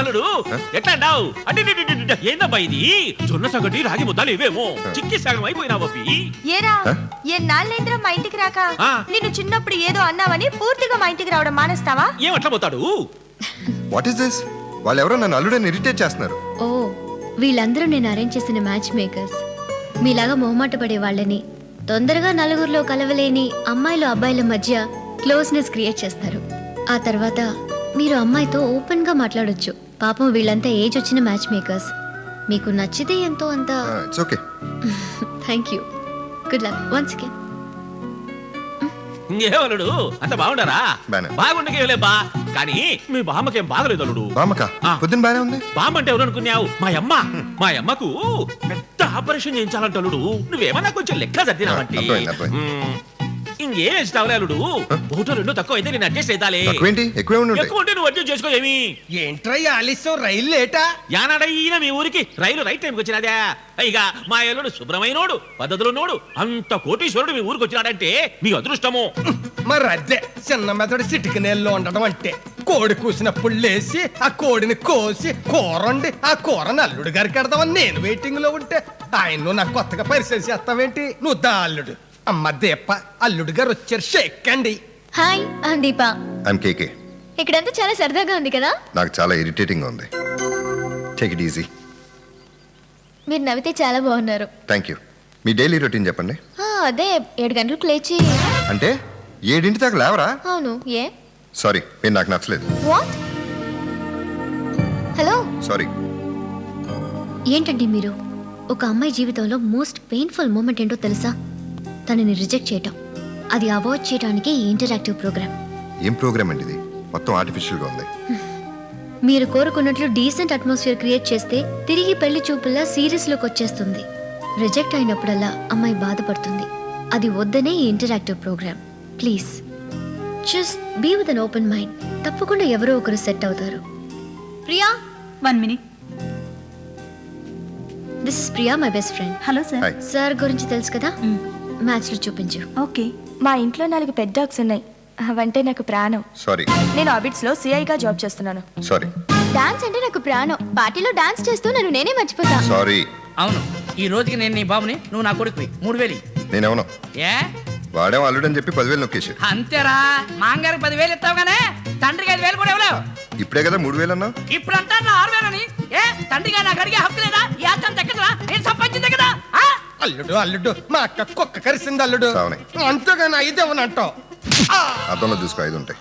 ఏమలుడు ఎట్లా అంటావు అంటే ఏందబ్బా ఇది జొన్న సగటి రాగి ముద్దలు ఇవేమో చిక్కి సగం అయిపోయినా బప్పి ఏరా ఎన్నాళ్ళేంద్రా మా ఇంటికి రాక నిన్ను చిన్నప్పుడు ఏదో అన్నావని పూర్తిగా మా ఇంటికి రావడం మానేస్తావా ఏమట్లా పోతాడు వాట్ ఇస్ దిస్ వాళ్ళు ఎవరో నన్ను అల్లుడని ఇరిటేట్ చేస్తున్నారు ఓ వీళ్ళందరూ నేను అరేంజ్ చేసిన మ్యాచ్ మేకర్స్ మీలాగా మొహమాట పడే వాళ్ళని తొందరగా నలుగురిలో కలవలేని అమ్మాయిలు అబ్బాయిల మధ్య క్లోజ్నెస్ క్రియేట్ చేస్తారు ఆ తర్వాత మీరు అమ్మాయితో ఓపెన్ గా మాట్లాడొచ్చు పాపం వీళ్ళంతా ఏజ్ వచ్చిన మ్యాచ్ మేకర్స్ మీకు నచ్చితే ఎంతో అంత it's okay thank you good luck once again ఏమలుడు అంత బాగుండారా బాగుండకేలేబా కానీ మీ బామ్మకేం బాగలేదు అల్లుడు బామ్మక పొద్దున బానే ఉంది బామ్మ అంటే ఎవరు అనుకున్నావు మా అమ్మకు పెద్ద ఆపరేషన్ చేయించాలంట అల్లుడు నువ్వేమన్నా కొంచెం లెక్క సర్దినావంటే ఇంకేం ఇస్తావులే అల్లుడు ఒకటో రెండు తక్కువ అయితే నేను అడ్జస్ట్ అవుతాలే ఎక్కువ ఉంటే నువ్వు అడ్జస్ట్ చేసుకో ఏమి ఏంట్రా ఆలస్యం రైలు లేటా యానాడైనా మీ ఊరికి రైలు రైట్ టైంకి వచ్చినదా పైగా మా ఎల్లుడు శుభ్రమైనోడు పద్ధతులున్నోడు అంత కోటీశ్వరుడు మీ ఊరికి వచ్చినాడంటే మీ అదృష్టము మరి అదే చిన్న మెదడు సిటికి నేల్లో ఉండడం అంటే కోడి కూసినప్పుడు లేచి ఆ కోడిని కోసి కూరండి ఆ కూరని అల్లుడు గారికి ఎడదామని నేను వెయిటింగ్ లో ఉంటే ఆయన నాకు కొత్తగా పరిచయం చేస్తావేంటి నువ్వు దా అల్లుడు అమ్మ దీప అల్లుడు గారు వచ్చారు షేక్ అండి హాయ్ ఐమ్ దీపా ఐమ్ కేకే ఇక్కడంతా చాలా సరదాగా ఉంది కదా నాకు చాలా ఇరిటేటింగ్ ఉంది టేక్ ఇట్ ఈజీ మీరు నవ్వితే చాలా బాగున్నారు thank you me daily routine చెప్పండి అదే 7 గంటలకు లేచి అంటే 7 దాకా లేవరా అవును ఏ సారీ మీరు నాకు నచ్చలేదు వాట్ హలో సారీ ఏంటండి మీరు ఒక అమ్మాయి జీవితంలో మోస్ట్ పెయిన్ఫుల్ మూమెంట్ ఏంటో తెలుసా తనని రిజెక్ట్ చేయటం అది అవాయిడ్ చేయడానికి ఈ ఇంటరాక్టివ్ ప్రోగ్రామ్ ఏం ప్రోగ్రామ్ అండి ఇది మొత్తం ఆర్టిఫిషియల్గా ఉంది మీరు కోరుకున్నట్లు డీసెంట్ అట్మాస్ఫియర్ క్రియేట్ చేస్తే తిరిగి పెళ్లి చూపుల్లా సీరియస్లోకి వచ్చేస్తుంది రిజెక్ట్ అయినప్పుడల్లా అమ్మాయి బాధపడుతుంది అది వద్దనే ఈ interactive program please just be with an open mind తప్పకుండా ఎవరో ఒకరు సెట్ అవుతారు Priya 1 minute this is Priya my best friend hello sir hi sir గురించి తెలుసు కదా మ్యాచ్లో చూపించు ఓకే మా ఇంట్లో 4 పెట్ డాగ్స్ ఉన్నాయి అవంటే నాకు ప్రాణం సారీ నేను ఆబిట్స్ లో సిఐగా జాబ్ చేస్తున్నాను సారీ డాన్స్ అంటే నాకు ప్రాణం పార్టీలో డాన్స్ చేస్తూ నన్ను నేనే మర్చిపోతా సారీ అవును ఈ రోజుకి నేను నీ బాబుని నువ్వు నా కొడుకువి 3000 నేనేమన్నా ఏ వాడేమో అల్లుడని చెప్పి 10,000 నొక్కేశాడు అంతేరా మాంగారికి 10,000 ఇస్తావు గానే తండ్రికి 5,000 కూడా ఇవ్వలేవు ఇప్పుడే కదా 3,000 అన్నావు ఇప్పుడు అంటా 6,000 అని ఏ తండ్రిగా నాకు అడిగే హక్కు లేదా ఈ ఆస్తం దగ్గర నేను సంపాదించింది కదా అల్లుడు అల్లుడు మా అక్క కుక్క కరిసింది అల్లుడు సావనే. అంతేగాని 5 ఇవ్వనంటావు అర్థంలో చూసుకో 5 ఉంటాయి